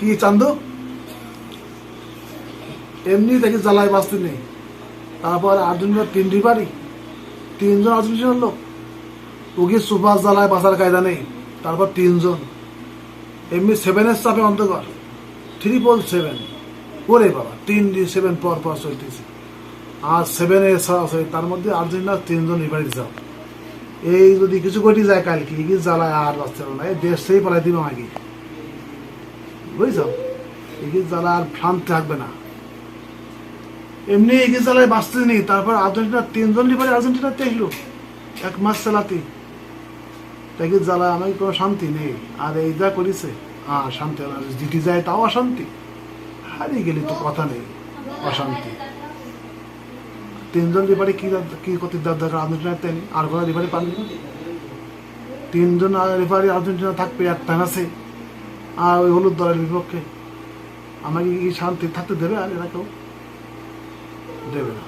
কি চান্দু এমনি দেখি জ্বালায় বাঁচতে নেই। তারপর আর্জেন্টিনার 3 রেফারি, 3 জন আর্জেন্টিনার লোক, ওকে সুপার জ্বালায় বাঁচার কায়দা নেই। তারপর 3 জন এমনি 7-এর চাপে অন্তকর 777, ওরে বাবা 3-7 পর পর চলতেছে। আর 7-এ তার মধ্যে আর্জেন্টিনার 3 জন রেফারি যাও। এই যদি কিছু ঘটি যায় কালকে কি জ্বালায় আর বাঁচতে না, এই দেশ সেই পালাই দিবে আমাকে, বুঝছ? এই জ্বালা আর ফ্রান্স থাকবে না। এমনি এই জ্বালায় বাঁচতে নেই। তারপর আর্জেন্টিনার 3 জন রেফারি আর্জেন্টিনার দেখলো 1 মাস চালাতে, তাই জ্বালা আমাকে কোনো শান্তি নেই। আর এই যা করেছে শান্তি হবে, জিতে যায় তাও অশান্তি, হারিয়ে গেলে তো কথা নেই, অশান্তি। 3 জন রেফারি কি করতে দরকার আর্জেন্টিনার? তাই আর কোনো রেফারি পাননি না। 3 জন রেফারি আর্জেন্টিনা থাকবে, একটা আছে আর ওই হলুদ দলের বিপক্ষে। আমাকে কি শান্তি থাকতে দেবে? আর এরা কেউ দেবে না।